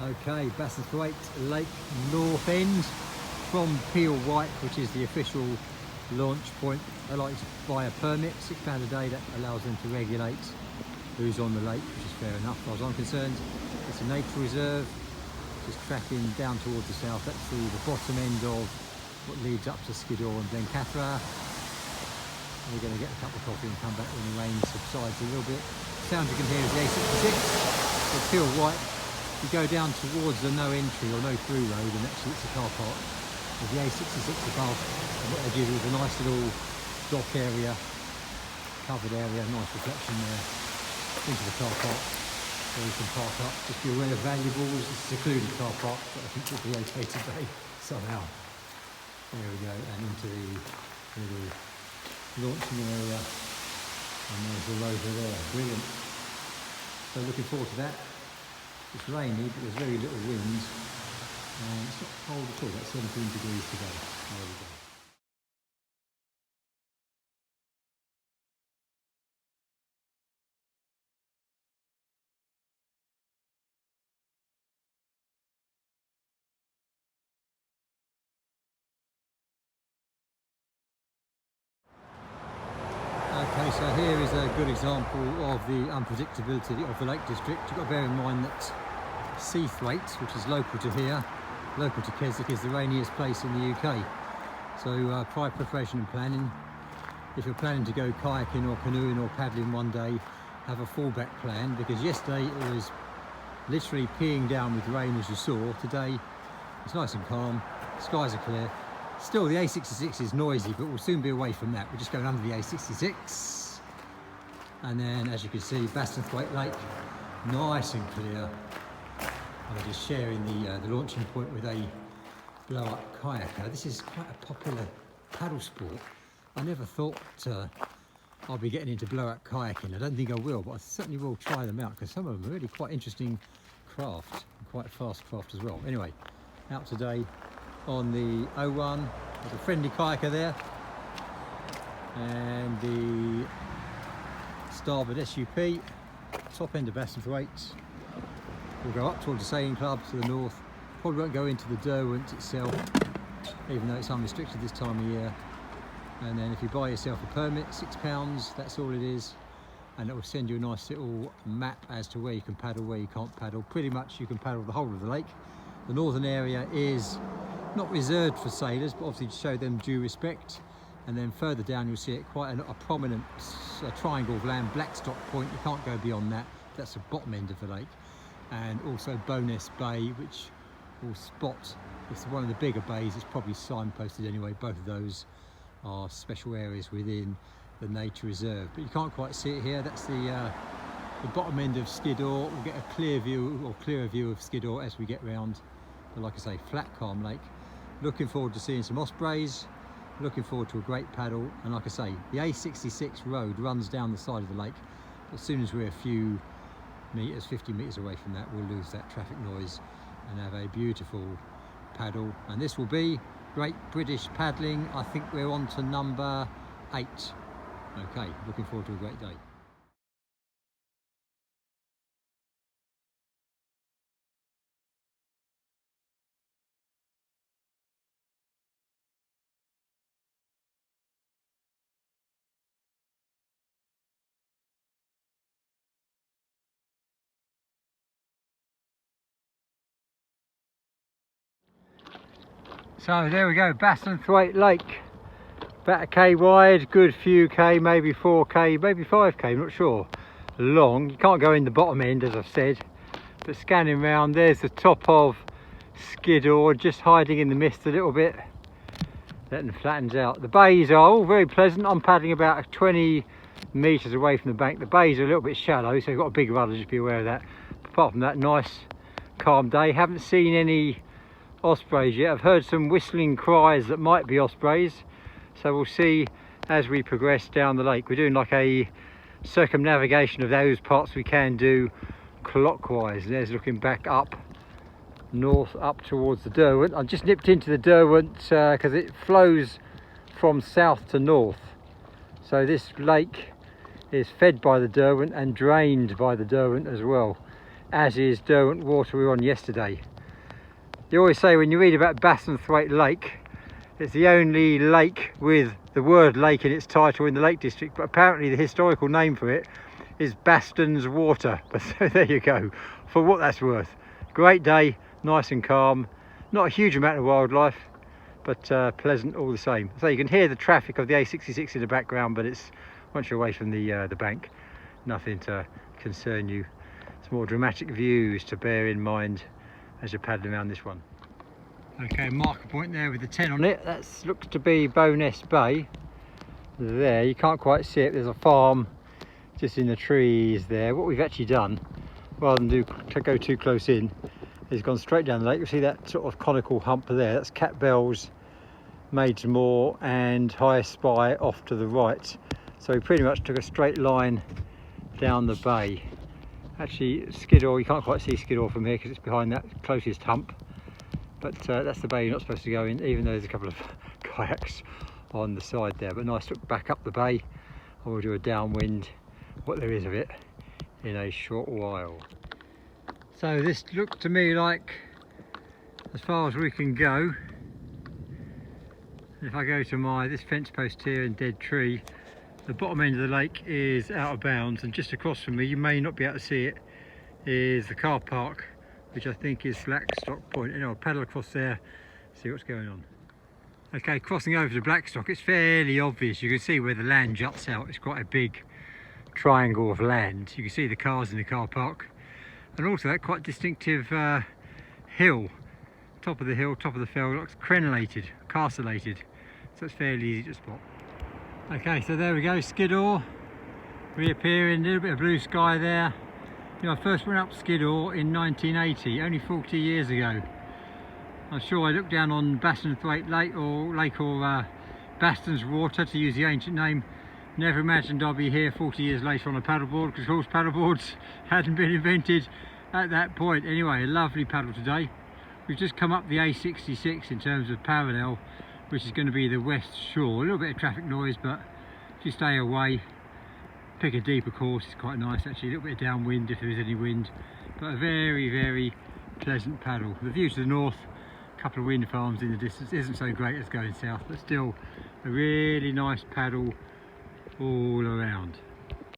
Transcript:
Okay, Bassenthwaite Lake North End from Piel Wyke, which is the official launch point. They like to buy a permit, £6 a day. That allows them to regulate who's on the lake, which is fair enough as far as I'm concerned. It's a nature reserve, just tracking down towards the south. That's the bottom end of what leads up to Skiddaw and Glencathra. We're going to get a cup of coffee and come back when the rain subsides a little bit. The sound you can hear is the A66 for Piel Wyke. You go down towards the no entry or no through road, and actually it's a car park with the A66 above. And what they give you is a nice little dock area, covered area, nice reflection there into the car park where you can park up. Just be aware of valuables. It's a secluded car park, but I think it'll be okay today somehow. There we go, and into the little launching area, and there's the rover there. Brilliant. So looking forward to that. It's rainy, but there's very little wind, and it's not cold at all. About 17 degrees today. There we go. Okay, so here is a good example of the unpredictability of the Lake District. You've got to bear in mind that Bassenthwaite, which is local to here, local to Keswick, is the rainiest place in the UK. So prior preparation and planning. If you're planning to go kayaking or canoeing or paddling one day, have a fallback plan, because yesterday it was literally peeing down with rain, as you saw. Today it's nice and calm, skies are clear. Still, the A66 is noisy, but we'll soon be away from that. We're just going under the A66. And then, as you can see, Bassenthwaite Lake, nice and clear. And we're just sharing the launching point with a blow-up kayaker. This is quite a popular paddle sport. I never thought I'll be getting into blow-up kayaking. I don't think I will, but I certainly will try them out, because some of them are really quite interesting craft, and quite fast craft as well. Anyway, out today on the O1, there's a friendly kayaker there, and the starboard SUP, top end of Bassenthwaite. We'll go up towards the sailing club to the north. Probably won't go into the Derwent itself, even though it's unrestricted this time of year. And then if you buy yourself a permit, £6, that's all it is, and it will send you a nice little map as to where you can paddle, where you can't paddle. Pretty much you can paddle the whole of the lake. The northern area is not reserved for sailors, but obviously to show them due respect. And then further down you'll see it quite a prominent triangle of land, Blackstock Point. You can't go beyond that. That's the bottom end of the lake. And also Bowness Bay, which will spot, it's one of the bigger bays. It's probably signposted anyway. Both of those are special areas within the nature reserve, but you can't quite see it here. That's the bottom end of Skiddaw. We'll get a clear view, or clearer view of Skiddaw as we get round. But like I say, flat, calm lake. Looking forward to seeing some Ospreys, looking forward to a great paddle, and like I say, the A66 road runs down the side of the lake. As soon as we're a few meters, 50 meters away from that, we'll lose that traffic noise and have a beautiful paddle. And this will be Great British Paddling. I think we're on to number 8. Okay, looking forward to a great day. So there we go, Bassenthwaite Lake. About a K wide, good few K, maybe 4K, maybe 5K, not sure. Long, you can't go in the bottom end as I've said. But scanning round, there's the top of Skiddaw, just hiding in the mist a little bit. Then flattens out. The bays are all very pleasant. I'm paddling about 20 metres away from the bank. The bays are a little bit shallow, so you've got a big rudder, just be aware of that. Apart from that, nice calm day. Haven't seen any Ospreys yet. I've heard some whistling cries that might be Ospreys, so we'll see as we progress down the lake. We're doing like a circumnavigation of those parts we can do clockwise. There's looking back up north, up towards the Derwent. I just nipped into the Derwent because it flows from south to north, so this lake is fed by the Derwent and drained by the Derwent as well. as is Derwent water we were on yesterday. You always say when you read about Bassenthwaite Lake, it's the only lake with the word lake in its title in the Lake District, but apparently the historical name for it is Baston's Water. But so there you go, for what that's worth. Great day, nice and calm, not a huge amount of wildlife, but pleasant all the same. So you can hear the traffic of the A66 in the background, but it's once you're away from the bank, nothing to concern you. It's more dramatic views to bear in mind as you're paddling around this one. Okay, marker point there with the 10 on it. That looks to be Bowness Bay. There, you can't quite see it. There's a farm just in the trees there. What we've actually done, rather than go too close in, is gone straight down the lake. You'll see that sort of conical hump there. That's Cat Bells, Maids Moor and High Spy off to the right. So we pretty much took a straight line down the bay. Actually, Skiddaw, you can't quite see Skiddaw from here because it's behind that closest hump. But that's the bay you're not supposed to go in, even though there's a couple of kayaks on the side there. But nice look back up the bay, and we'll do a downwind, what there is of it, in a short while. So this looked to me like as far as we can go. If I go to this fence post here and dead tree, the bottom end of the lake is out of bounds, and just across from me, you may not be able to see it, is the car park, which I think is Blackstock Point. Anyway, I'll paddle across there, see what's going on. Okay, crossing over to Blackstock, it's fairly obvious. You can see where the land juts out. It's quite a big triangle of land. You can see the cars in the car park, and also that quite distinctive hill, top of the hill, top of the fell, looks crenellated, castellated, so it's fairly easy to spot. Okay, so there we go, Skiddaw reappearing, a little bit of blue sky there. You know, I first went up Skiddaw in 1980, only 40 years ago. I'm sure I looked down on Bassenthwaite Lake or Baston's Water, to use the ancient name. Never imagined I'd be here 40 years later on a paddleboard, because of course paddleboards hadn't been invented at that point. Anyway, a lovely paddle today. We've just come up the A66 in terms of parallel, which is going to be the west shore. A little bit of traffic noise, but if you stay away, pick a deeper course, it's quite nice actually. A little bit of downwind if there is any wind, but a very, very pleasant paddle. The view to the north, a couple of wind farms in the distance, isn't so great as going south, but still a really nice paddle all around.